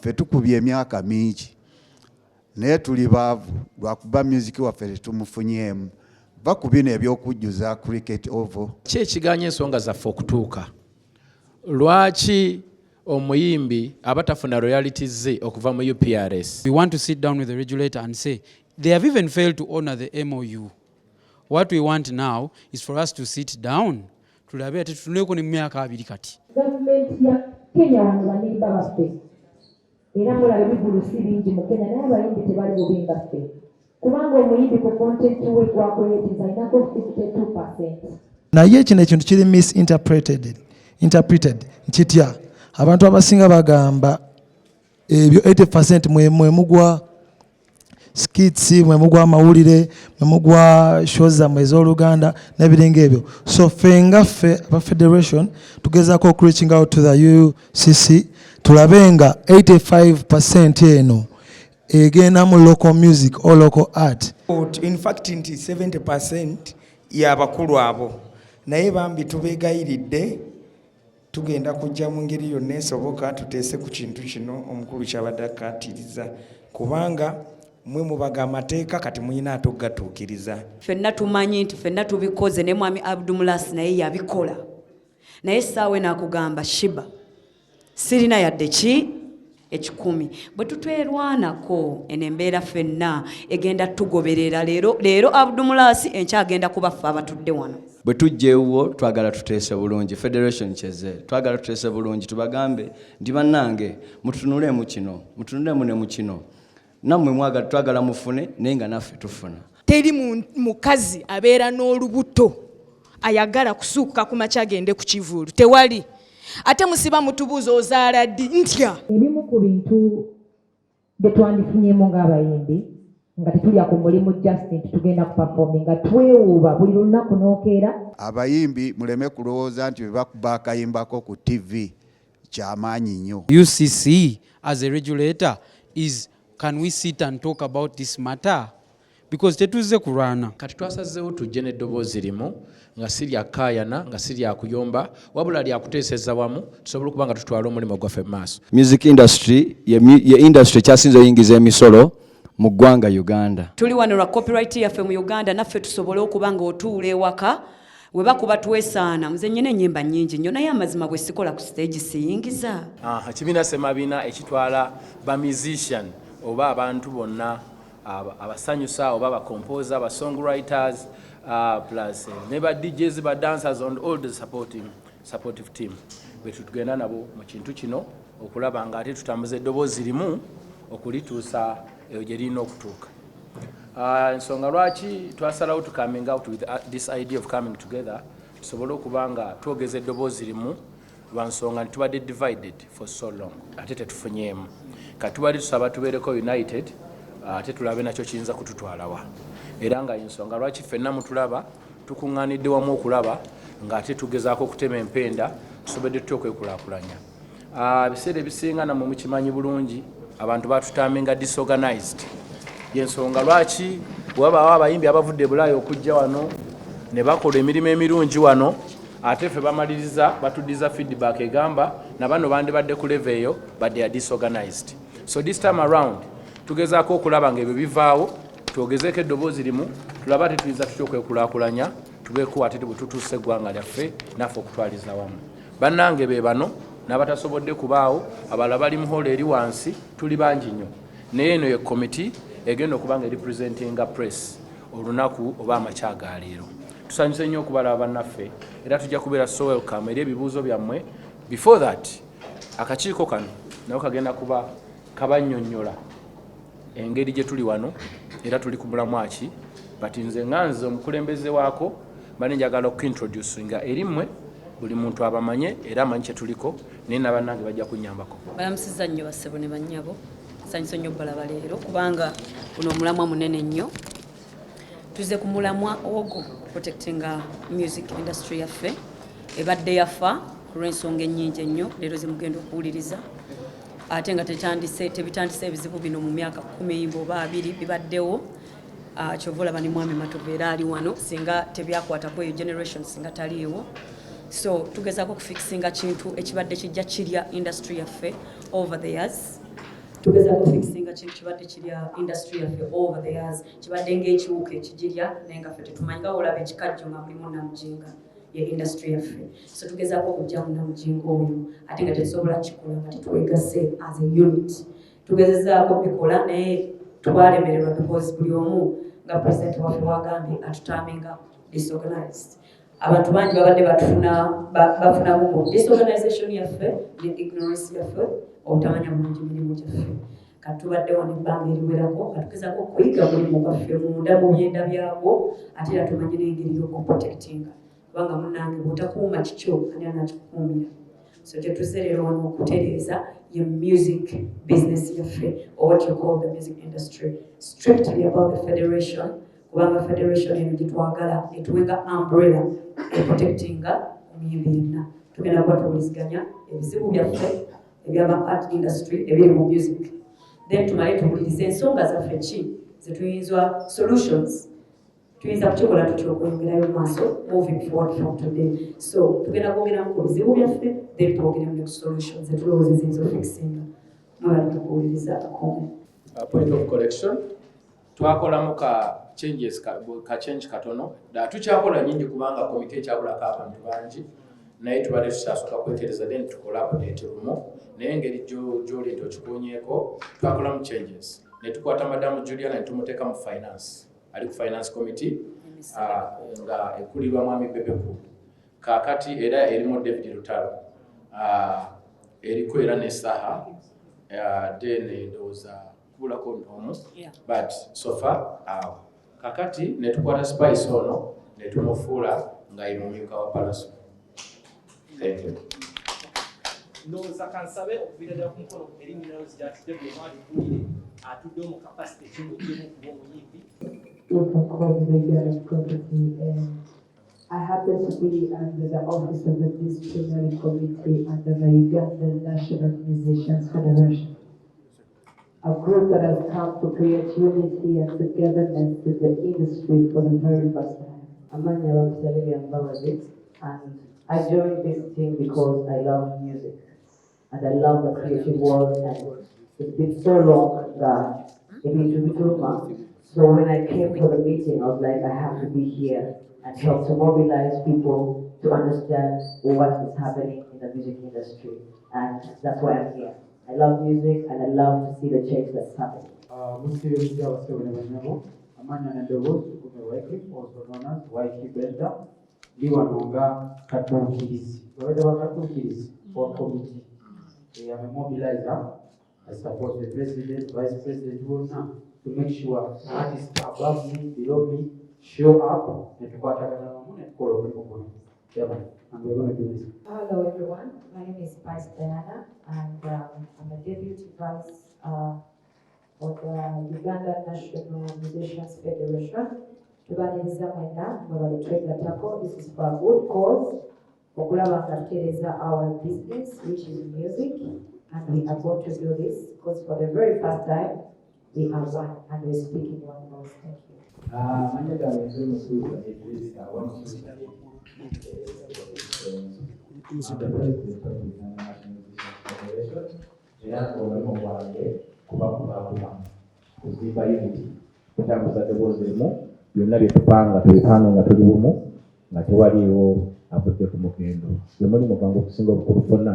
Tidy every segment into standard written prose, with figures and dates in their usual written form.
Ffe tukubye emyaka mingi naye tuli baavu lwakuba music waffe tumufunyeemu bakubina ebyokujjuza cricket ovo. Ki ekiganya ensonga zaffe okutuuka? Lwaki omuyimbi abatafuna royalties ze okuva mu UPRS? We want to sit down with the regulator and say they have even failed to honor the MOU. What we want now is for us to sit down tulabe ati tuleko ne myaka abiri kati. Government ya Kenya wano banimba baffe era mulabe bibulusi bingi mu Kenya naye abayimbi tebali bubinga ffe kubanga omuyimbi ku content we gwakoyetiza inako 52%. Naye kino ekintu kiri misinterpreted nkitya abantu abasinga bagamba ebyo 80% mwe mugwa skits, mwe mugwa amawulire, mwe mugwa shows zammwe ez'Oluganda n'ebiringa ebyo. So ffe aba federation tugezaako reaching out to the UCC tulabe nga 85% eno egenda mu local music or local art. In fact nti 70% y'abakulu abo naye bambi tubeegayiridde tugenda kujja mu ngeri yonna esoboka tuteese ku kintu kino omukulu kyabadde akkaatiriza kubanga mwe mubaga amateeka kati muyina ate okugatuukiriza. Ffenna tumanyi nti ffenna tubikoze ne mwami Abdulmulas naye yabikola naye essaawa n'akugamba Shiba sirina yadde ki ekikumi bwe tutwerwanako eno embeera ffenna egenda tugoberera leero Abdulmulas enkyagenda kubaffe abatudde wano. Bwe tujjeewo twagala tuteese bulungi federation kyeze twagala tuteese bulungi tubagambe ndi bannange mutunulemu kino mutunulemu ne mu kino nammwe mwagala twagala mufune naye nga naffe tufuna. Teri mukazi abeera n'olubuto ayagala kusuuka ku makya agende ku kivulu tewali ate musiba mutubuuza ozaala ddi ntya. Ebimu ku bintu bye twandifunyemu ng'abayimbi nga tetulya ku mulimu Justin tugenda kupafominga twewuuba buli lunaku n'okeera. Abayimbi muleme kulowooza nti bebakuba akayimbako ku TV kyamaanyi nnyo. UCC as a regulator is can we sit and talk about this matter? Because tetuze kurwana. Kati twasazeewo tujje n'eddoboozi limu nga si lya kaayana nga si lya kuyomba wabula lya kuteeseza wamu tusobole okuba nga tutwala omulimu gwaffe mu maaso. Music industry ye industry kyasinze oyingiza emisolo mu ggwanga Uganda. Tuli wano lwa copyright yaffe mu Uganda naffe tusobole okuba nga otuula ewaka we bakuba twesaana muze nnyina ennyimba nnyingi nnyo naye amazima bwe sikola ku stage siyingiza. Kibiina Semabina ekitwala ba musician oba abantu bonna abasanyusa oba ba composer ba songwriters plus ne ba DJs ba dancers and all the supportive team betu tugenda nabo mu kintu kino okulaba nga ate tutambuza eddoboozi limu okulituusa eyo gye lirina okutuuka. Ensonga lwaki twasalawo to coming out with this idea of coming together tusobole okuba nga twogeza eddoboozi limu lwa nsonga nti tubadde divided for so long ate tetufunyeemu kati tubadde tusaba tubeereko united ate tulabe nakyo kiyinza kututwalawa era nga ensonga lwaki ffenna mutulaba tukuŋŋaanidde wamu okulaba ng'ate tugezaako okutema empenda tusobodde tutya okwekulaakulanya. Ebiseera ebisinga nammwe mukimanyi bulungi abantu batutaminga disorganized yensonga lwaki bwabaawo abayimbi abavudde Bulaaya okujja wano ne bakola emirimu emirungi wano ate ffe bamaliriza batuddiza feedback egamba na bano bandibadde ku level eyo but they are disorganized. So this time around tugezaako okulaba nga ebyo bivaawo twogezeeko eddoboozi limu tulaba ate tuyinza tutya okwekulaakulanya tubeeko ate bwe tutuusa eggwanga lyaffe naffe okutwaliza wamu. Bannange be bano n'abatasobodde kubaawo abalala bali mu holo eri wansi tuli bangi nnyo naye eno ye committee egenda okuba nga representinga press olunaku oba amakya ga leero. Tusanyuse nnyo okubalaba bannaffe era tujja kubeera so welcome eri ebibuuzo byammwe. Before that akakiiko kano nako kagenda kuba kabannyonnyola engeri gye tuli wano era tuli ku mulamwa ki but nze nganze omukulembeze waako bane njagala okuintroducinga erimmwe buli muntu abamanye era amanyi kye tuliko naye nabannange bajja kunnyambako. Balamusiza nnyo bassebo ne bannyabo nsanyusa nnyo balaba leero kubanga guno omulamwa munene nnyo tuze ku mulamwa ogwo protectinga music industry yaffe ebadde yafa ku lw'ensonga ennyingi ennyo leero zimugenda okuwuliriza ate nga tebitandise ebizibu bino mu myaka 10 oba 2 bibaddewo. Kyova olaba ne mwami Matovu era ali wano singa tebyakwatako eyo generation singa taliiwo. So tugezaako okufixinga kintu ekibadde kijja kirya industry yaffe over the years tugezaako fixinga kintu kibadde kirya industry yaffe over the years kibadde ng'ekiwuka ekigirya naye nga ffe tetumanyi nga olaba ekikajjo nga mulimu namujinga ye industry yaffe so tugezaako okujjamu namujinga oyo ate nga tetusobola kikola nga tetwegase as a unit tugezezaako bikola naye twalemererwa because buli omu nga president waffe wagambye atutaminga disorganized abantu bangi babadde bafunamu mu disorganization yaffe ne ignorance yaffe obutamanya bulungi mirimu gyaffe kati tubadde wano ebbanga eriwerako nga tugezaako okuyiga mulimu gwaffe munda mu byenda byagwo ate era tumanyi n'engeri y'okuprotectinga kubanga munnange bw'otakuuma kikyo ani anakikukuumira so tetuze leero wano okutereeza ye music business yaffe or what you call the music industry strictly about the federation kubanga federation eno gyetwagala etuwenga umbrella eprotectinga omuyimbi yenna tugenda kuba tuwuliziganya ebizibu byaffe ebyaba art industry ebiri mu music then tumale tuwulirize ensonga zaffe ki zetuyinza solutions tuyinza kukikola tutya okwongerayo maaso moving forward from today so tugenda kwogeramu ku bizibu byaffe then twogere mu solutions zetulowooza eziyinza ofixinga mwebali tukuwuliriza akome point of correction twakolamu ka change katono tukyakola nyingi kubanga komite ekyabulako abantu bangi naye tubadde tukyasooka kwetereza then tukola update lumu naye engeri gy'oli nti okikunyeeko twakolamu changes ne tukwata madamu Julia ne tumuteeka mu finance ali ku finance committee nga ekulirwa mwami Bebeku kaakati era erimu David Lutalo eriko era ne Saha then ndowooza kubulako ntomu but so far kakati ne tukwata Spice ono ne tumufuula nga ye mumyuka wa Palaso. Thank you. Ndowooza kansabe okuviira ku mukono eri minerals gyatudde bwe mwali mpulire atudde mu capacity kimuddemu okuba omuyimbi. I happen to be under the office of the disciplinary committee under the Ugandan National Musicians Federation, a group that has come to create unity and togetherness in the industry for the very first time. Amanya Bamsalili and Bamadi, and I joined this team because I love music and I love the creative world, and it's been so long that it needs to be true. So when I came for the meeting, I was like, I have to be here and help to mobilize people to understand what is happening in the music industry. And that's why I'm here. I love music and I love to see the change that's happening. Also known as YK Benda, Liwanonga Katukis. Katukis for committee. I am a mobilizer. I support the president, vice president, to make sure artists above me, below me, show up and and we're going to do this. Hello everyone, my name is Vice Diana and I'm a deputy vice of the Uganda National Musicians Federation. This is for a good cause. Our business, which is music, and we are going to do this because for the very first time we are one and we're speaking one voice. Thank you. byonna byetupanga tubipanga nga tuli bumu nga tewaliwo avudde ku mugendo gwe mulimu gwange okusinga obukulu fonna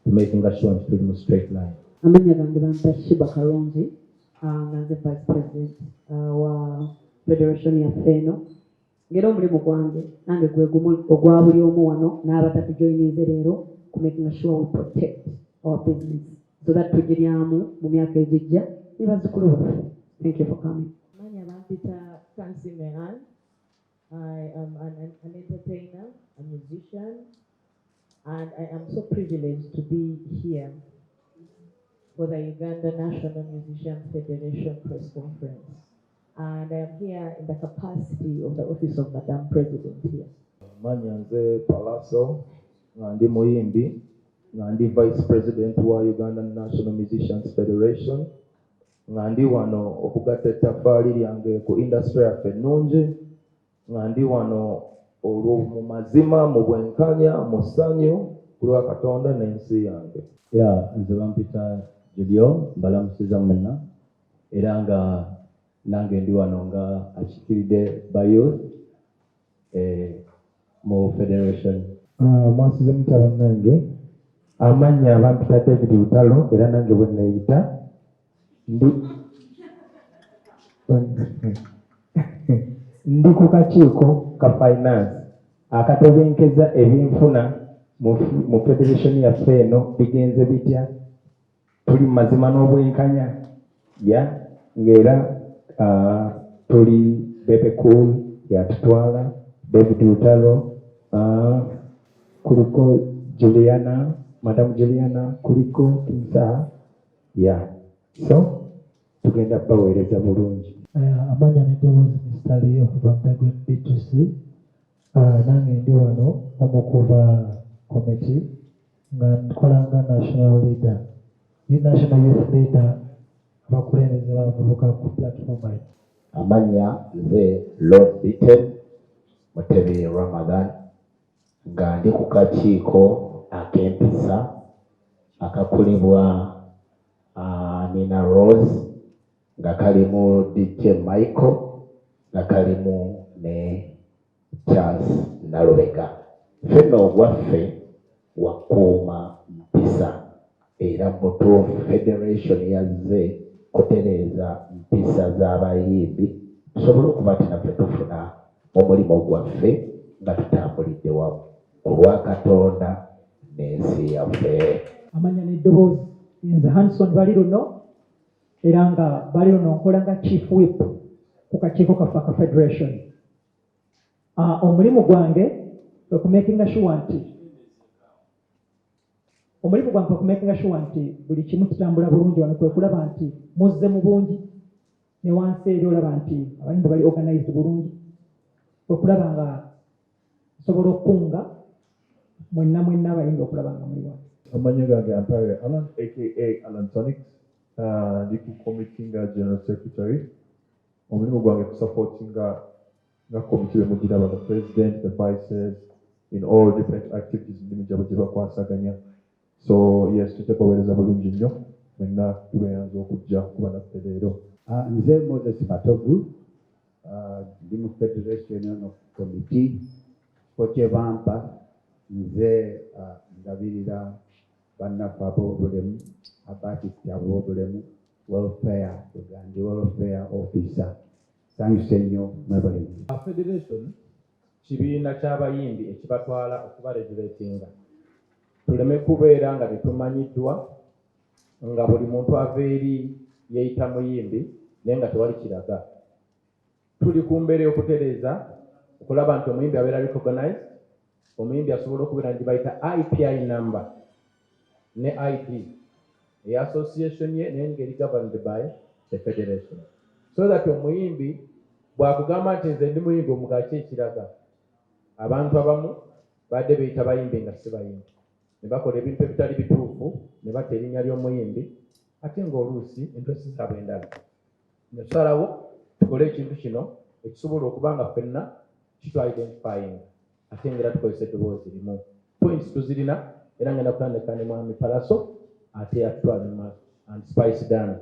tumakinga sure nti tuli mu straight line. Amanya gange bampa Shiba Kalonzi nga nze vice president wa federation yaffe eno ngera omulimu gwange nange gwe gumu ogwa buli omu wano n'abatatujoyininze leero ku making sure we protect our business so that tugiryamu mu myaka egijja ne bazzukulu baffe. Thank you for coming. Amanya bampita Kansi Mehan. I am an entertainer, a musician, and I am so privileged to be here for the Uganda National Musicians Federation press conference. And I am here in the capacity of the office of Madam President here. Manyanze Palaso, ndi muyimbi, ndi Vice President wa Uganda National Musicians Federation. Ndi wano okugatta ettaffaali lyange ku industry yaffe ennungi, ndi wano olwo mu mazima, mu bwenkanya, mu ssanyu ku lwa Katonda n'ensi yange. Nze bampita Julio mbalamusiza mwenna era nga nange ndi wano nga akikiridde bayo mu federation. Mwasize mutaba nange amanya bampita David Lutalo era nange bwe neeyita ndi ku kakiiko ka finance akatebenkeza ebyenfuna mu federation yaffe eno bigenze bitya, tuli mazima n'obwenkanya ya ng'era tuli Bebe Cool yatutwala, David Lutalo, kuliko Juliana, Madam Juliana, kuliko Kinsa ya so tugenda baweereza bulungi. Amanya n'eddoboozi Mr. Leo okuva mu B2C. Nange ndi wano omukuba committee nga nkolanga national leader. Ni national youth leader abakulembeze b'abavubuka ku platform eyo. Amanya nze Lord Bitten Mutebi Ramadan nga ndi ku kakiiko ak'empisa akakulibwa Nina Rose nga kalimu DJ Michael nga kalimu ne Charles Nalubega. Feno waffe wakuuma mpisa era mutuufu federation yazze kutereeza mpisa z'abayimbi tusobole okuba nti naffe tufuna omulimu gwaffe nga tutambulidde wamu ku lwa Katonda n'ensi yaffe. Amanya n'eddoboozi nze Hanson Baliruno era nga Baliruno nkola nga chief whip ku kakiiko kaffe aka federation. Omulimu gwange okumakinga sure nti buli kimu kitambula bulungi wano, kwe kulaba nti muzze mu bungi ne wansi eri olaba nti abayimbi bali organized bulungi, kwe kulaba nga nsobola okukunga mwenna abayimbi okulaba nga muli wano. Amanya gange Ampare Alan aka Alan Sonic, ndi ku committee nga general secretary. Omulimu gwange kusupportinga nga committee wemugira bano president, the vices in all different activities ndimu gyabo gye bakwasaganya. So yes, tujja kubaweereza bulungi nnyo mwenna tubeeyanza okujja kuba naffe leero. Nze Moses Matogu ndi mu federation ono committee ko kye bampa nze ndabirira bannaffe ab'obulemu abaatisi ab'obulemu welfare tugandi welfare officer. Sanyuse nnyo mwebale. Federation kibiina ky'abayimbi ekibatwala okubaregulatinga tuleme kubeera nga tetumanyiddwa nga buli muntu ava eri yeeyita muyimbi naye nga tewali kiraga. Tuli ku mbeera y'okutereeza okulaba nti omuyimbi abeera recognized, omuyimbi asobola okubeera nti bayita IPI number ne ID association ye naye ngeri governed by the federation, so that omuyimbi bwakugamba nti nze ndi muyimbi omugaki ekiraga. Abantu abamu badde beyita bayimbi nga si bayimbi, ne bakola ebintu ebitali bituufu ne batta erinnya ly'omuyimbi ate ng'oluusi entosi zaabwe endala. Ne tusalawo tukole ekintu kino ekisobola okuba nga ffenna kitu identifying ate ngera tukozesa eddoboozi limu. Points tuzirina era ngenda kutandika ne mwami Palaso ate yatutwala mu maaso and spice down.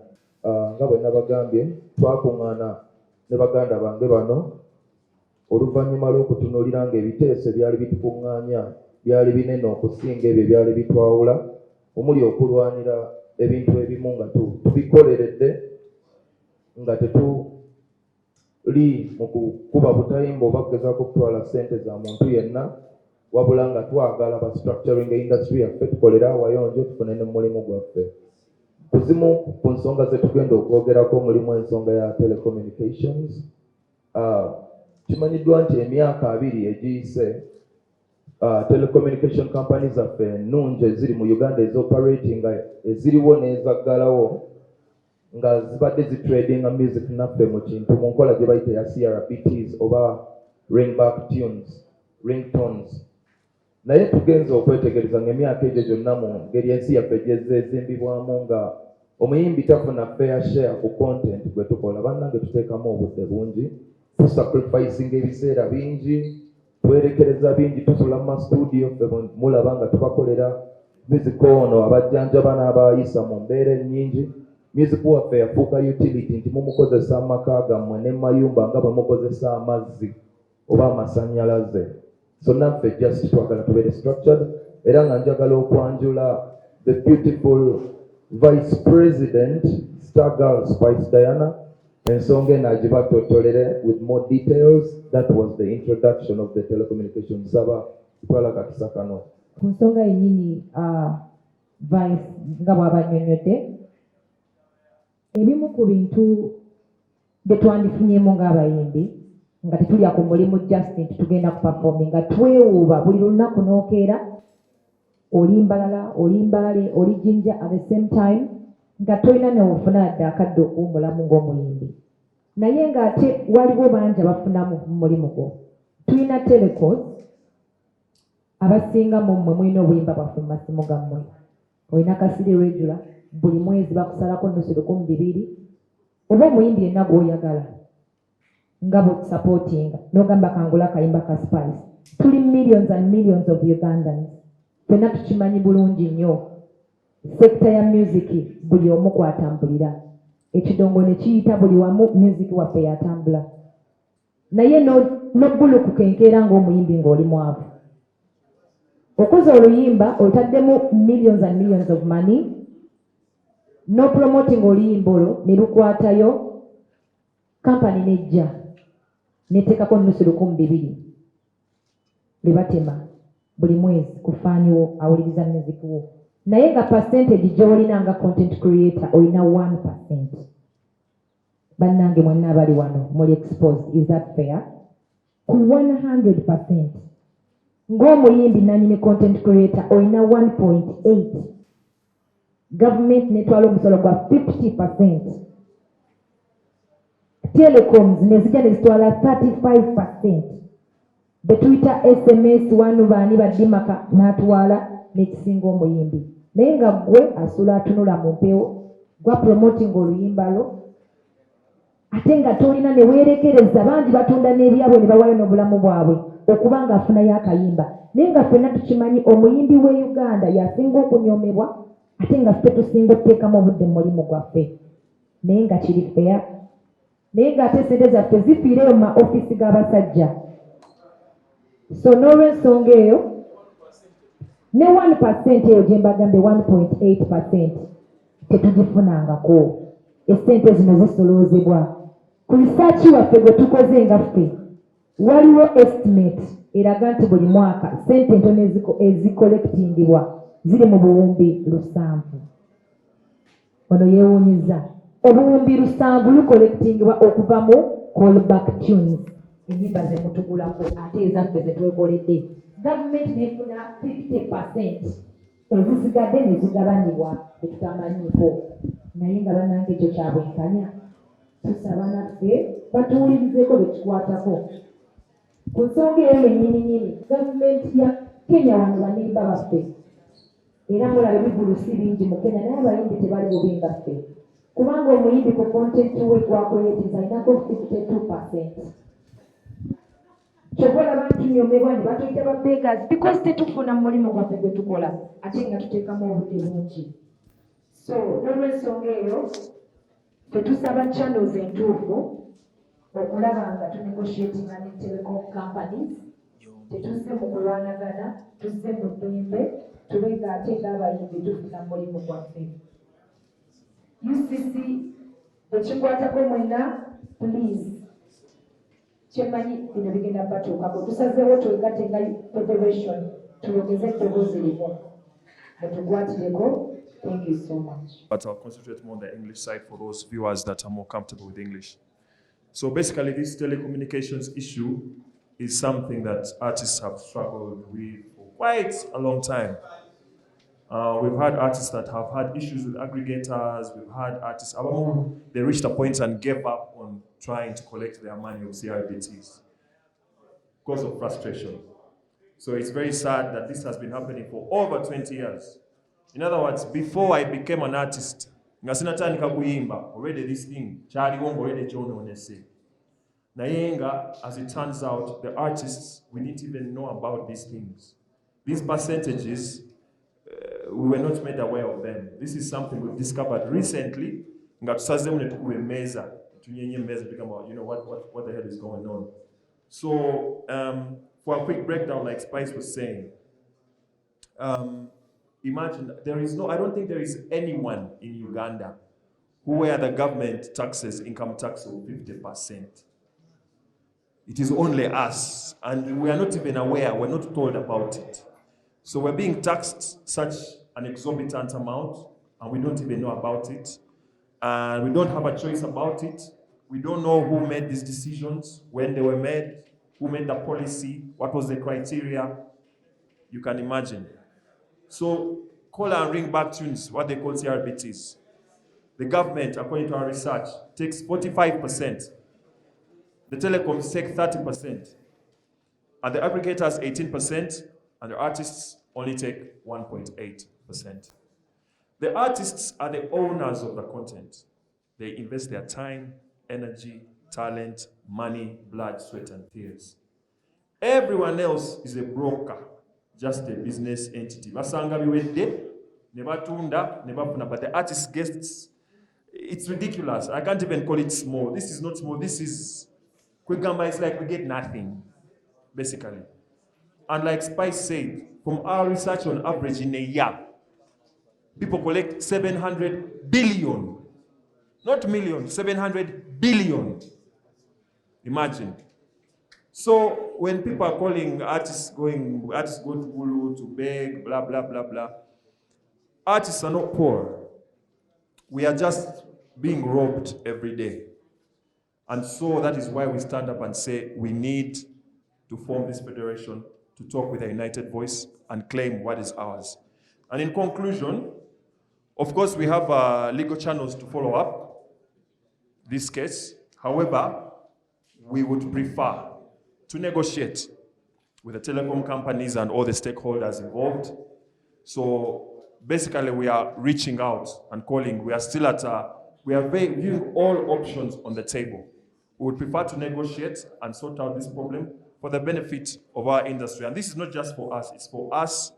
Nga bwe nabagambye twakuŋŋaana ne baganda bange bano oluvannyuma lw'okutunuulira ng'ebiteeso byali bitukuŋŋaanya byali binene okusinga ebyo byali bitwawula, omuli okulwanira ebintu ebimu nga tubikoleredde nga tetuli mu kukuba butayimba oba kugezaako okutwala ssente za muntu yenna, wabula nga twagala ba structuring industry yaffe tukolere awayonjo tufune ne mulimu gwaffe. Kuzimu ku nsonga ze tugenda okwogerako mulimu ensonga ya telecommunications. Kimanyiddwa nti emyaka 2 egiyise telecommunication companies zaffe ennungi eziri mu Uganda ezoperating eziriwo n'ezaggalawo nga zibadde zitradinga music naffe mu kintu mu nkola gye bayita ya CRBTs oba ringback tunes, ringtones. Naye tugenza okwetegereza ng'emyaka egyo gyonna mu ngeri ensi yaffe gyezeezimbibwamu nga omuyimbi tafuna fair share ku content gwe tukola. Bannange tuteekamu obudde bungi, tusacrificing ebiseera bingi, twerekereza bingi, tusula mu mastudio mulaba nga tubakolera music ono abajjanjaba n'abayisa mu mbeera ennyingi. Music waffe yafuuka utility nti mumukozesa amaka gammwe ne mayumba nga bwe mukozesa amazzi oba amasannyalaze. So naffe just twagala tubeere structured, era nga njagala okwanjula the beautiful Vice President Star Girl Spice Diana ensonga eno agibatottolere with more details. That was the introduction of the telecommunication. Saba twala kakisa kano. Ku nsonga yennyini Vice nga bw'abannyonnyodde, ebimu ku bintu bye twandifunyemu ng'abayimbi nga tetulya ku mulimu just nti tugenda ku performing nga twewuuba buli lunaku n'okeera oli mbalala oli mbaale oli jinja at the same time nga tolina neofuna adde akadde okuwumulamu ng'omuyimbi naye ng'ate waliwo bangi abafunamu mu mulimu gwo. Tulina telecos abasinga mu mmwe mulina obuyimba bwaffe mu masimu gammwe. Olina kasiri regular buli mwezi bakusalako $200 oba omuyimbi yenna gw'oyagala nga bw'otusapootinga n'ogamba kangula akayimba ka Spice. Tuli millions and millions of Ugandans. Ffenna tukimanyi bulungi nnyo sekita ya music buli omu kwatambulira. Ekidongo ne kiyita buli wamu music waffe yatambula. Naye n'obbulukuka enkeera ng'omuyimbi ng'oli mwavu. Okoze oluyimba olutaddemu millions and millions of money, no promoting oluyimba olwo ne lukwatayo kampani nejja neteekako $200 libatema buli mwezi kufaaniwo awuliriza music wo. Naye nga percentage gy'olina nga content creator olina 1%. Bannange mwenna abali wano muli exposed. Is that fair? Ku 100%. Ng'omuyimbi nanyini content creator olina 1.8. Government netwala omusolo gwa 50%. Telecoms nezijja nezitwala 35%. Betuyita SMS wanu baani baddimaka n'atwala n'ekisinga omuyimbi. Naye nga gwe asula atunula mu mpewo gwa promoting oluyimba lo ate nga tolina ne weerekereza bangi batunda n'ebyabwe ne bawayo n'obulamu bwabwe okuba nga afunayo akayimba. Naye nga ffenna tukimanyi omuyimbi w'e Uganda yasinga okunyomebwa ate nga ffe tusinga okuteekamu obudde mu mulimu gwaffe. Naye nga kiri fair. Naye ng'ate sente zaffe zifiireyo mu ma-office g'abasajja. So n'olw'ensonga eyo ne 1% eyo gye mbagambye 1.8% tetugifunangako. Essente zino zisoloozebwa. Ku risaaki waffe gwe tukoze nga ffe waliwo estimate eraga nti buli mwaka ssente entono ezikolektingibwa ziri mu $7,000. Ono yeewuunyiza. $7,000 lukolektingibwa okuva mu callback tunes. Ennyimba ze mutugulako ate ezaffe ze twekoledde. Gavumenti nefuna 50%. Ezisigadde ne zigabanibwa ekitamanyiiko. Naye nga bannange ekyo kyabwenkanya. Tusaba naffe batuwulirizeeko bye kikwatako. Ku nsonga eyo yennyini gavumenti ya Kenya wano banimba baffe. Era mulaba ebivulu si bingi mu Kenya naye abayimbi tebali bubi nga ffe. Kubanga omuyimbi ku content we gwakoleetiza alinako 52%. Kyokola bantunyomebwa ne batuyita ba beggars because tetufuna mu mulimu gwaffe gwe tukola ate nga tuteekamu obudde bungi. So n'olw'ensonga eyo tetusaba channels entuufu okulaba nga tunegotiatinga ne telecom companies. Tetuzze mu kulwanagana, tuzze mu ddembe tubenga ate ng'abayimbi tufuna mu mulimu gwaffe. UCC ekikwatako mwenna please kyemanyi bino bigenda batuukako. Tusazeewo twegatte nga federation tuyongeze eddoboozi limu mutugwatireko. Thank you so much. But I'll concentrate more on the English side for those viewers that are more comfortable with English. So basically, this telecommunications issue is something that artists have struggled with for quite a long time. We've had artists that have had issues with aggregators. We've had artists, they reached a point and gave up on trying to collect their money of CRBTs because of frustration. So it's very sad that this has been happening for over 20 years. In other words, before I became an artist, already this thing, as it turns out, the artists, we didn't even know about these things. These percentages, we were not made aware of them. This is something we've discovered recently. You know, what the hell is going on. So for a quick breakdown, like Spice was saying, imagine I don't think there is anyone in Uganda where the government taxes income tax of 50%. It is only us, and we are not even aware, we're not told about it. So we're being taxed such an exorbitant amount, and we don't even know about it. And we don't have a choice about it. We don't know who made these decisions, when they were made, who made the policy, what was the criteria. You can imagine. So call and ring back tunes, what they call CRBTs. The government, according to our research, takes 45%. The telecoms take 30%. And the aggregators 18%, and the artists only take 1.8%. The artists are the owners of the content. They invest their time, energy, talent, money, blood, sweat, and tears. Everyone else is a broker, just a business entity. Basanga biwedde, nebatunda, nebafuna, but the artist guests, it's ridiculous. I can't even call it small. This is not small. This is, Kwegamba, it's like we get nothing, basically. And like Spice said, from our research on average in a year, people collect 700 billion. Not million, 700 billion. Imagine. So when people are calling artists go to Gulu to beg, blah, blah, blah, blah, artists are not poor. We are just being robbed every day. And so that is why we stand up and say we need to form this federation to talk with a united voice and claim what is ours. And in conclusion, of course, we have legal channels to follow up this case. However, we would prefer to negotiate with the telecom companies and all the stakeholders involved. So basically, we are reaching out and calling. We are still we are viewing all options on the table. We would prefer to negotiate and sort out this problem for the benefit of our industry. And this is not just for us, it's for us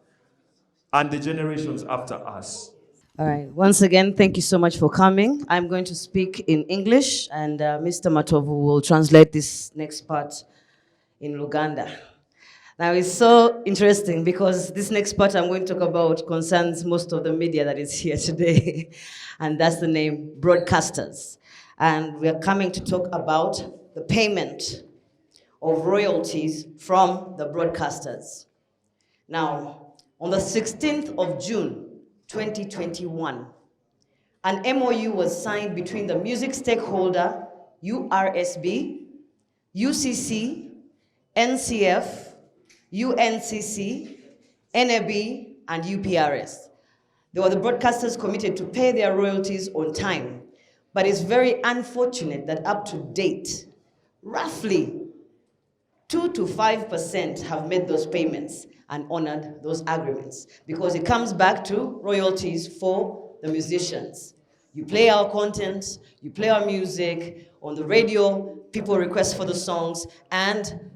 and the generations after us. All right, once again, thank you so much for coming. I'm going to speak in English, and Mr. Matovu will translate this next part in Luganda. Now, it's so interesting because this next part I'm going to talk about concerns most of the media that is here today, and that's the name broadcasters. And we are coming to talk about the payment of royalties from the broadcasters. Now, on the 16th of June, 2021, an MOU was signed between the music stakeholder, URSB, UCC, NCF, UNCC, NAB, and UPRS. They were the broadcasters committed to pay their royalties on time, but it's very unfortunate that up to date, roughly 2 to 5% have made those payments and honored those agreements, because it comes back to royalties for the musicians. You play our content, you play our music, on the radio, people request for the songs, and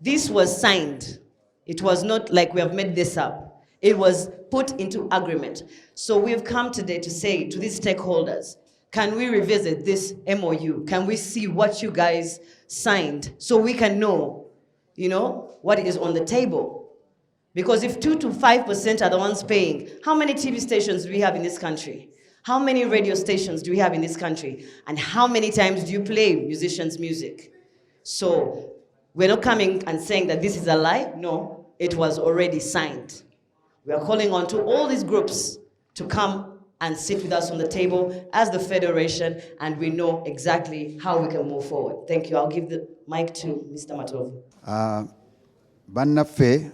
this was signed. It was not like we have made this up. It was put into agreement. So we've come today to say to these stakeholders, can we revisit this MOU? Can we see what you guys signed so we can know, what is on the table? Because if 2 to 5% are the ones paying, how many TV stations do we have in this country? How many radio stations do we have in this country? And how many times do you play musicians' music? So we're not coming and saying that this is a lie. No, it was already signed. We are calling on to all these groups to come and sit with us on the table as the federation, and we know exactly how we can move forward. Thank you. I'll give the mic to Mr. Matovu. Bannaffe,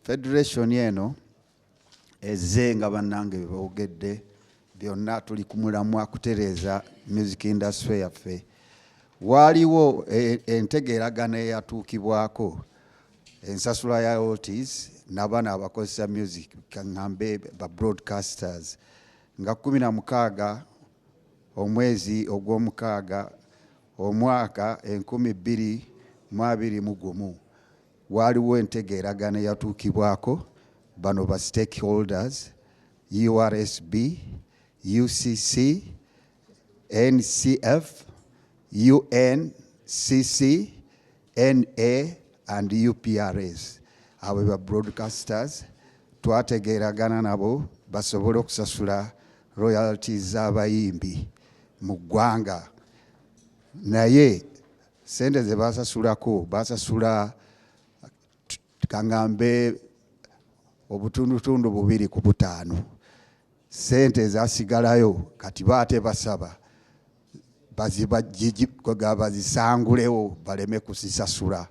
federation yeno ezze nga bannange boogedde byonna tuli ku mulamwa kutereeza music industry yaffe. Waaliwo entegeeragana eyatuukibwako ensasula ya royalties n'abaana abakozesa music kaŋŋambe ba broadcasters nga 16 omwezi ogw'omukaaga omwaka 2021 waaliwo entegeeragana eyatuukibwako bano ba stakeholders URSB, UCC, NCF, UNCC, NA and UPRS. Abo ba broadcasters twategeeragana nabo basobole okusasula royalties z'abayimbi mu ggwanga. Naye sente ze basasulako basasula kangambe obutundutundu 2 ku 5. Sente zasigalayo kati baate basaba bazisangulewo baleme kusisasula.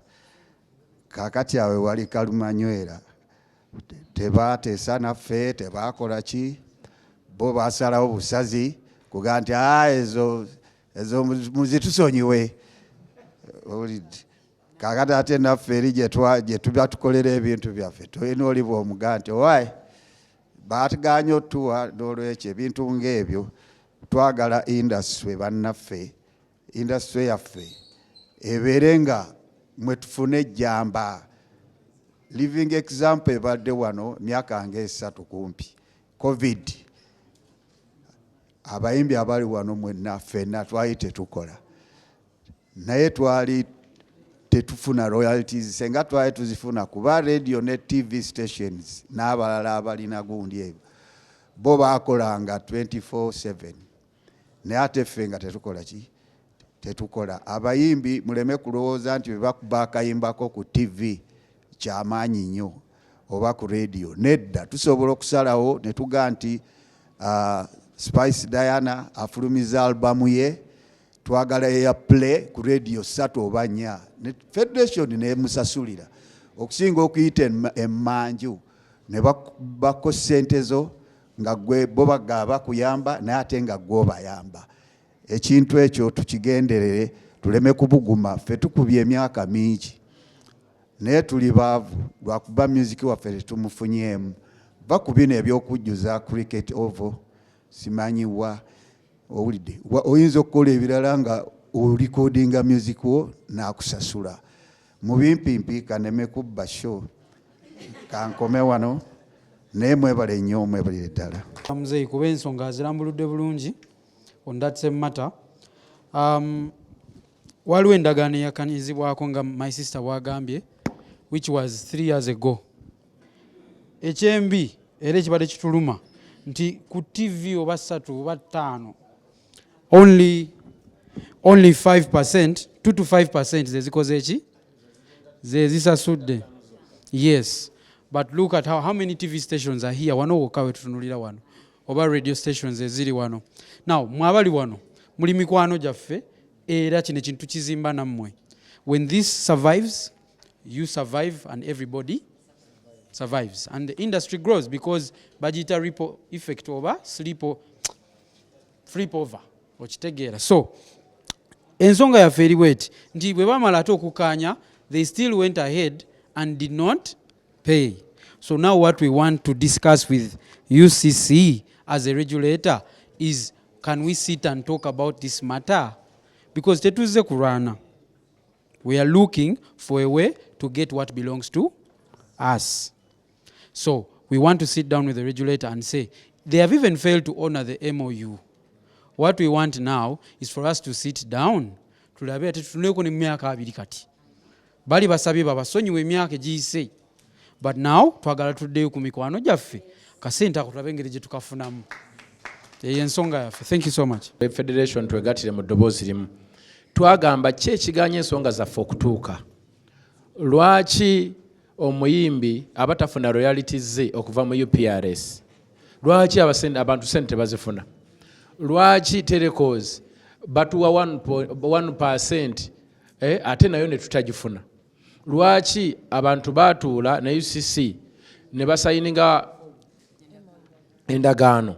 Kakati awe wali kalumanywera tebateesa naffe tebakola ki, bo basalawo busazi kuga nti ezo muzitusonyiwe. Kakati ate naffe eri gye tuba tukolera ebintu byaffe tulina oliba omuga nti owaye baatuganya otuwa n'olwekyo ebintu ng'ebyo twagala industry bannaffe, industry yaffe ebeere nga mwe tufune ejjamba. Living example ebadde wano myaka nga 3 kumpi COVID. Abayimbi abali wano mwenna ffenna twali tetukola, naye twali tetufuna royalties senga twali tuzifuna kuba radio ne TV stations n'abalala abalina gundi ebyo bo bakolanga 24/7. Naye ate ffe nga tetukola ki, tetukola. Abayimbi muleme kulowooza nti bebakuba akayimbako ku TV kyamaanyi nnyo oba ku radio. Nedda, tusobola okusalawo ne tuga nti Spice Diana afulumiza albamu ye twagala ya play ku radio 3 oba 4. Federation nemusasulira okusinga okuyita emmanju ne bako sente zo nga gwe bo bagaba kuyamba naye ate nga gwe bayamba. Ekintu ekyo tukigenderere tuleme kubuguma. Ffe tukubye emyaka mingi naye tuli baavu lwakuba music waffe tumufunyemu. Bakubina ebyokujjuza cricket ovo simanyiwa owulidde oyinza okukola ebirala nga recordinga music wo nakusasula. Mu bimpimpi kaneme kubba show kankome wano naye mwebale nnyo, mwebale ddala. Muzeeyi kuba ensonga zirambuludde bulungi on that same matter. Waliwo endagaano eyakanizibwako nga my sister bwagambye which was 3 years ago. Ekyembi era ekibadde kituluma nti ku TV oba 3 oba 5 only 5%, 2 to 5% zezikoze eki zezisasudde. Yes, but look at how many TV stations are here wano wokka we tutunulira wano oba radio stations eziri wano. Now mwabali wano muli mikwano gyaffe era kino kintu kizimba nammwe. When this survives, you survive and everybody survives and the industry grows because bagita ripple effect over flip over okitegeera. So ensonga yaffe eriwo eti nti bwe bamala ate okukanya they still went ahead and did not pay. So now what we want to discuss with UCC as a regulator is, can we sit and talk about this matter? Because tetuze kurana, we are looking for a way to get what belongs to us. So we want to sit down with the regulator and say, they have even failed to honor the MOU. What we want now is for us to sit down. Tulabe ati tuneko ni myaka 2 kati. Bali basabye babasonyiwe emyaka egiyise. But now twagala tuddeyo ku mikwano gyaffe kasente ako tulabe engeri gye tukafunamu. Ensonga yaffe. Thank you so much. Federation twegatire mu ddoboozi limu. Twagamba ki ekiganya ensonga zaffe okutuuka. Lwaki omuyimbi abatafuna royalties ze okuva mu UPRS? Lwaki abantu sente tebazifuna? Lwaki Telecos batuwa 1% ate nayo ne tutagifuna? Lwaki abantu batuula na UCC ne basayininga endagaano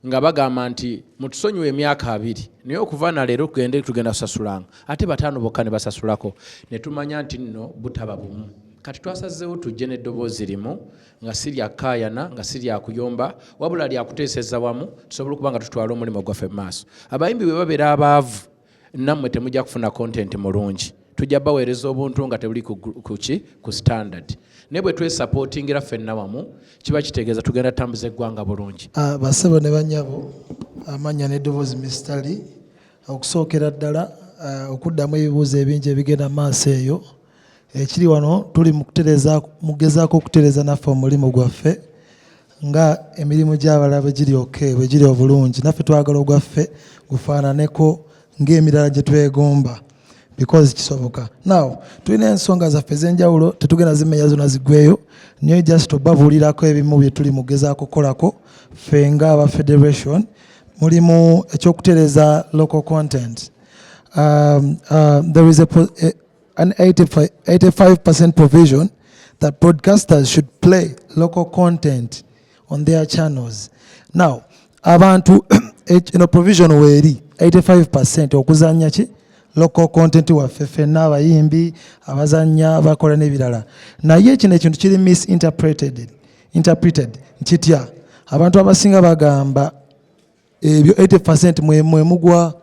nga bagamba nti mutusonyiwe emyaka 2 naye okuva na leero tugenda kusasulanga ate 5 bokka ne basasulako ne tumanya nti nno butaba bumu. Kati twasazeewo tujje n'eddoboozi limu nga si lya kaayana nga si lya kuyomba wabula lya kuteeseza wamu tusobole okuba nga tutwala omulimu gwaffe mu maaso. Abayimbi bwe babeera abaavu nammwe temujja kufuna content mulungi. tujja baweereza obuntu nga tebuli ku standard. Naye bwe twesupportingira ffenna wamu kiba kitegeeza tugenda tambuza eggwanga bulungi. Bassebo ne bannyabo amannya n'eddoboozi misitali okusookera ddala okuddamu ebibuuzo ebingi ebigenda maaso eyo. Ekiri wano tuli mugezaako okutereeza naffe omulimu gwaffe nga emirimu gy'abalala bwe giri obulungi, naffe twagala ogwaffe gufaananeko ng'emirala gye twegomba because kisoboka. Now tulina ensonga zaffe ez'enjawulo tetugenda zimenya zonna ziggweyo, niyo just obabuulirako ebimu bye tuli mugezaako kukolako ffe nga aba federation. Mulimu ekyokutereeza local content. There is an 85% provision that broadcasters should play local content on their channels. Now, abantu provision weeri 85% okuzannya ki local content waffe ffenna abayimbi abazannya bakola n'ebirala. Naye kino ekintu kiri misinterpreted nkitya abantu abasinga bagamba ebyo 80% mwe mugwa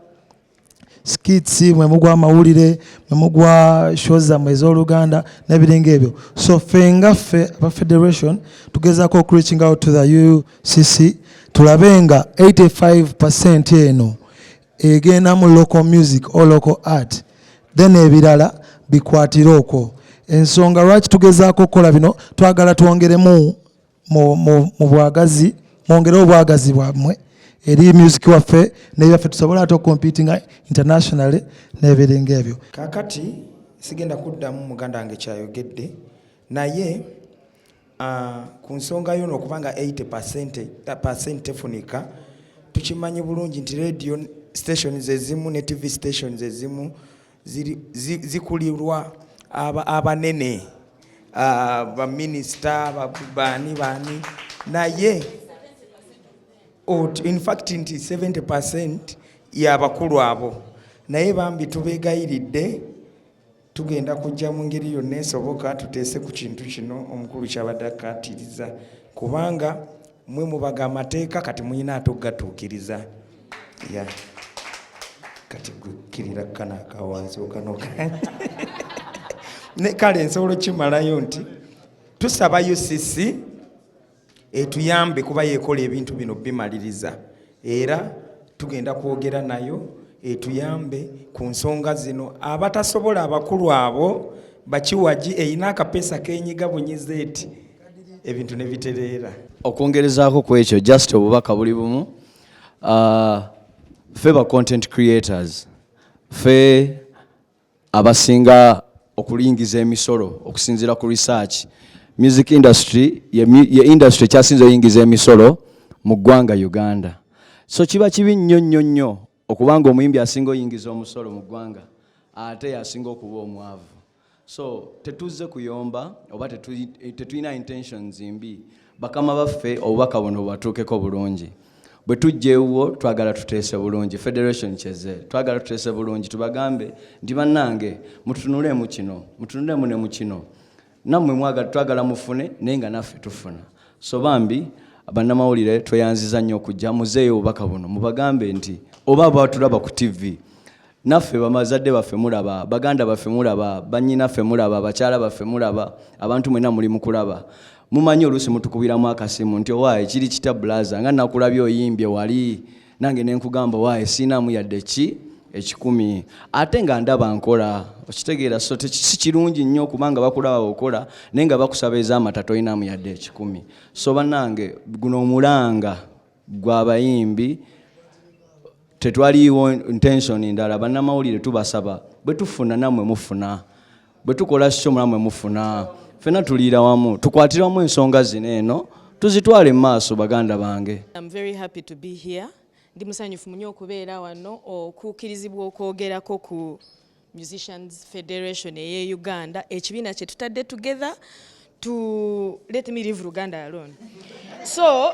skits, mwe mugwa amawulire, mwe mugwa shows zammwe ez'Oluganda n'ebiringa ebyo. So ffe ngaffe aba federation tugezaako reaching out to the UCC tulabe nga 85% eno egenda mu local music or local art, then ebirala bikwatire okwo. Ensonga lwaki tugezaako okukola bino, twagala twongeremu mu bwagazi, mwongerewo obwagazi bwammwe eri music waffe n'ebyaffe tusobola ate okompitinga internationally n'ebiringa ebyo. Kakati sigenda kuddamu muganda wange kyayogedde naye ku nsonga yo n'okubanga 80% tefunika, tukimanyi bulungi nti radio stations ezimu ne TV stations ezimu zikulirwa abanene, baminisita, baani naye in fact nti 70% y'abakulu abo, naye bambi tubeegayiridde tugenda kujja mu ngeri yonna esoboka tuteese ku kintu kino omukulu kyabadde akkaatiriza, kubanga mwe mubaga amateeka kati muyina ate okugatuukiriza. Kati gukkirira kana akawanzi okanoka ne kale nsobola kimalayo nti tusaba UCC etuyambe kuba yekola ebintu bino bimaliriza, era tugenda kwogera nayo etuyambe ku nsonga zino. Abatasobola abakulu abo bakiwaji eyina akapesa kenyiga bunyiza eti ebintu ne bitereera. Okwongerezaako ku ekyo just obubaka buli bumu, ffe ba content creators, ffe abasinga okulingiza emisolo okusinziira ku research, music industry ye industry kyasinze oyingiza emisolo mu ggwanga Uganda. So kiba kibi nnyo okubanga omuyimbi asinga oyingiza omusolo mu ggwanga ate yasinga okuba omwavu. So tetuzze kuyomba oba tetulina intentions mbi, bakama baffe obubaka buno bwatuukeko bulungi. Bwe tujjeewo twagala tuteese bulungi, federation kyeze twagala tuteese bulungi, tubagambe nti bannange mutunule mu kino, mutunulemu ne mu kino, nammwe mwagala twagala mufune naye nga naffe tufuna. So bambi bannamawulire tweyanziza nnyo okujja muzeeyo obubaka buno mubagambe nti oba batulaba ku TV naffe bamazadde baffe mulaba, baganda baffe mulaba, bannyinaffe mulaba, bakyala baffe mulaba, abantu mwenna muli mu kulaba. Mumanyi oluusi mutukubiramu akasimu nti owaaye kiri kita blaza nga nakulabye oyimbye wali nange nenkugamba waaye siinamu yadde ekikumi ate nga ndaba nkola, okitegeera. So si kirungi nnyo kubanga bakulaba okola naye nga bakusaba ez'amata toyinamu yadde ekikumi. So bannange guno omulanga gw'abayimbi tetwaliiwo intention ndala. Bannamawulire tubasaba bwe tufuna nammwe mufuna, bwe tukola kyo nammwe mufuna, ffenna tuliira wamu tukwatira wamu ensonga zino eno tuzitwale mu maaso baganda bange. I'm very happy to be here. Ndi musanyufu nnyo okubeera wano okukirizibwa okwogerako ku Musicians Federation eye Uganda, ekibiina kye tutadde together to let me leave Luganda alone. So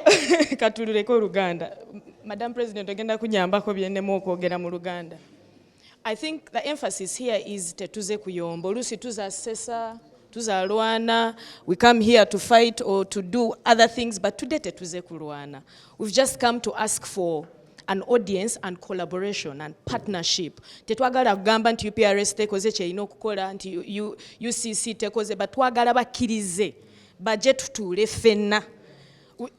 katululeko Luganda. Madam President ogenda kunyambako byennemu okwogera mu Luganda. I think the emphasis here is tetuze kuyomba, oluusi tuzasesa, tuzalwana, we come here to fight or to do other things, but today tetuze kulwana. We've just come to ask for an audience and collaboration and partnership. Tetwagala kugamba nti UPRS tekoze kyerina okukola nti UCC tekoze, but twagala bakkirize baje tutuule ffenna.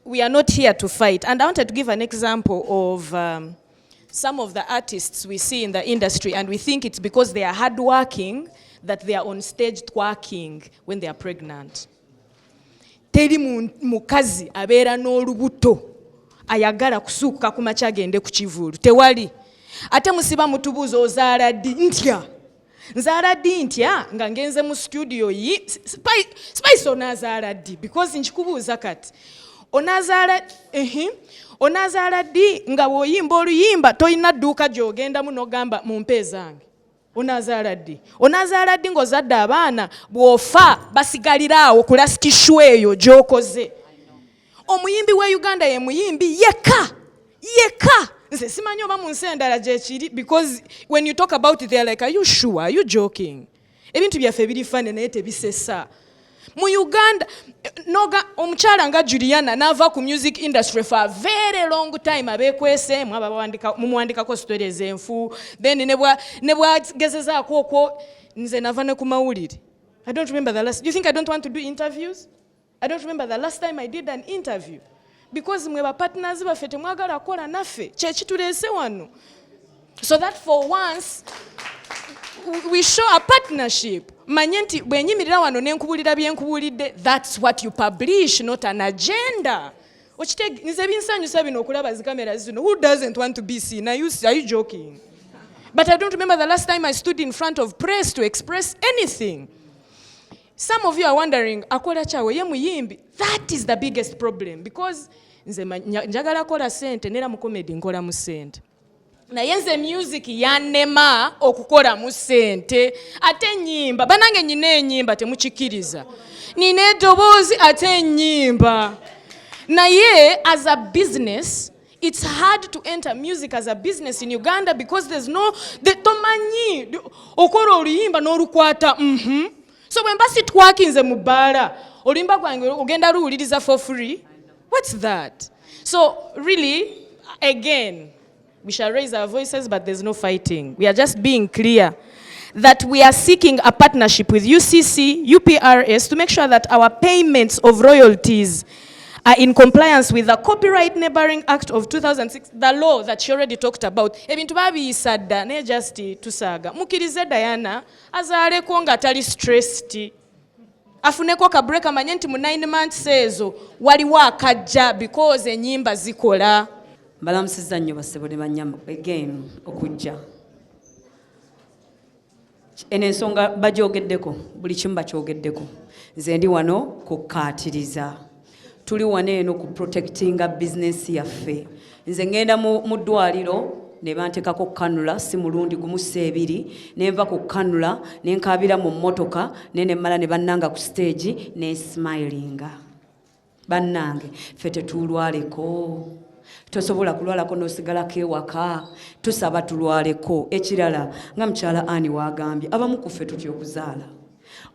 We are not here to fight. And I wanted to give an example of some of the artists we see in the industry, and we think it's because they are hardworking that they are on stage twerking when they are pregnant. Teri mukazi abeera n'olubuto ayagala kusuuka ku makya agende ku kivulu. Tewali. Ate musiba mutubuuza ozaala ddi? Ntya. Nzaala ddi ntya nga ngenze mu studio yi. Spice onaazaala ddi? Because nkikubuuza kati. Onazaala ddi nga bw'oyimba oluyimba toyina dduuka gy'ogendamu n'ogamba mumpe zange. Onazaala ddi? Onazaala ddi ng'ozadde abaana bw'ofa basigalira awo ku lasikishu eyo gy'okoze. Omuyimbi wa Uganda ye muyimbi yeka. Nze simanyi oba mu nsi endala gye kiri, because when you talk about it, they are like, are you sure? Are you joking? Ebintu byaffe biri fane naye tebisesa. Mu Uganda, omukyala nga Juliana n'ava ku music industry for a very long time abeekwese, mumuwandikako stories enfu, then ne bwagezezaako okwo, nze nava ne ku mawulire. I don't remember the last. Do you think I don't want to do interviews? I don't remember the last time I did an interview. Because mwe ba partners baffe temwagala kola naffe, kye kituleese wano. So that for once, we show a partnership. Manye nti bwe nyimirira wano ne nkubulira bye nkubulidde, that's what you publish, not an agenda. Nze binsanyusa bino okulaba zi cameras zino. Who doesn't want to be seen? Are you joking? But I don't remember the last time I stood in front of press to express anything. Some of you are wondering, akola chawe ye muyimbi. That is the biggest problem, because nze njagala kola sente nera mu comedy nkola mu sente. Naye nze music yanema okukola mu sente. Ate nyimba banange nyina enyimba temukikiriza. Nina eddoboozi ate nyimba. Naye as a business, it's hard to enter music as a business in Uganda because there's no tomanyi okola oluyimba n'olukwata. So when basi twakinze mu bbaala olimba gwange ogenda luwuliriza for free. What's that? So really, again, we shall raise our voices, but there's no fighting. We are just being clear that we are seeking a partnership with UCC, UPRS to make sure that our payments of royalties are in compliance with the Copyright Neighboring Act of 2006, the law that she already talked about. Ebintu babiyisa dda ne just tusaaga. Mukirize Diana azaaleko nga tali stressed. Afuneko ka break amanye nti mu 9 months ezo waliwo akajja because enyimba zikola. Mbalamusiza nnyo basebo ne banyama again okujja. Eno ensonga bagyogeddeko, buli kimu bakyogeddeko. Nze ndi wano kukkaatiriza. Tuli wano eno ku protectinga business yaffe. Nze ngenda mu ddwaliro ne bantekako kanula si mulundi gumu seebiri, ne nva ku kanula ne nkaabira mu mmotoka ne mmala ne bannanga ku stage ne smilinga. Bannange ffe tetulwaleko. Tosobola kulwalako n'osigalako ewaka. Tusaba tulwaleko. Ekirala nga mukyala Ani wagambye abamu ku ffe tutya okuzaala.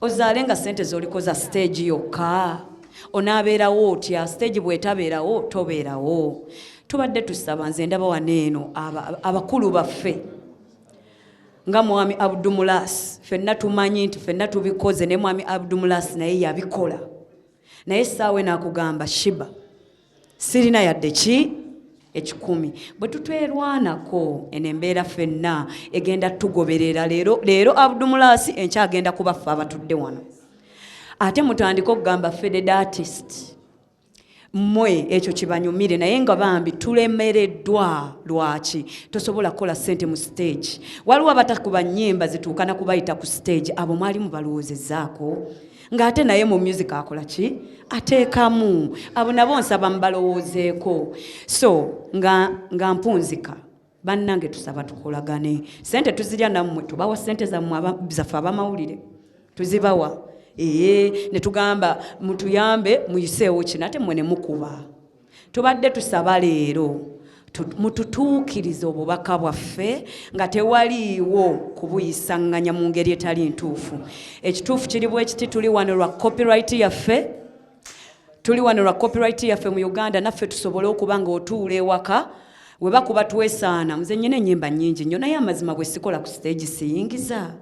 Ozaale nga ssente z'olikoza stage yokka. Onaabeerawo otya, stage bw'etabeerawo tobeerawo. Tubadde tusaba nze ndaba wano eno abakulu baffe nga Mwami Abdumulas, ffenna tumanyi nti ffenna tubikoze ne Mwami Abdumulas naye yabikola. Naye essaawa n'akugamba Shiba sirina yadde ki ekikumi. Bwe tutwerwanako eno embeera ffenna egenda tugoberera leero Abdumulas enkya agenda kubaffe abatudde wano. Ate mutandika okugamba feded artist. Mmwe ekyo kibanyumire naye nga bambi tulemereddwa lwaki tosobola kukola ssente mu stage. Waliwo abatakuba nnyimba zituuka na kubayita ku stage, abo mwali mubalowoozezaako ng'ate naye mu music akola ki ateekamu. Abo nabo nsaba mubalowoozeeko. So nga mpunzika bannange tusaba tukolagane. Ssente tuzirya nammwe, tubawa ssente zaffe abamawulire tuzibawa. Ne tugamba mutuyambe muyiseewo kino ate mmwe ne mukuba. Tubadde tusaba leero mututuukirize obubaka bwaffe nga tewaliiwo kubuyisanganya mu ngeri etali ntuufu. Ekituufu kiri bwe kiti tuli wano lwa copyright yaffe mu Uganda, naffe tusobole okuba nga otuula ewaka we bakuba twesaana muze nnyina ennyimba nnyingi nnyo naye amazima bwe sikola ku stage siyingiza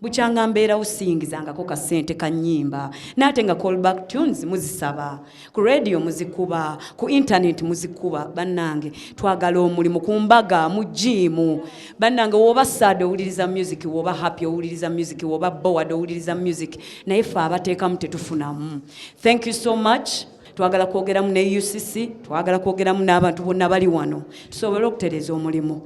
bukyanga mbeerawo siyingizangako ka ssente ka nnyimba naate nga callback tunes muzisaba ku radio muzikuba ku internet muzikuba bannange twagala omulimu ku mbaga mu jimu bannange woba sad owuliriza music woba happy owuliriza music woba bored owuliriza music naye ffe abateekamu tetufunamu. Thank you so much. Twagala kwogeramu ne UCC, twagala kwogeramu n'abantu bonna bali wano tusobole okutereeza omulimu.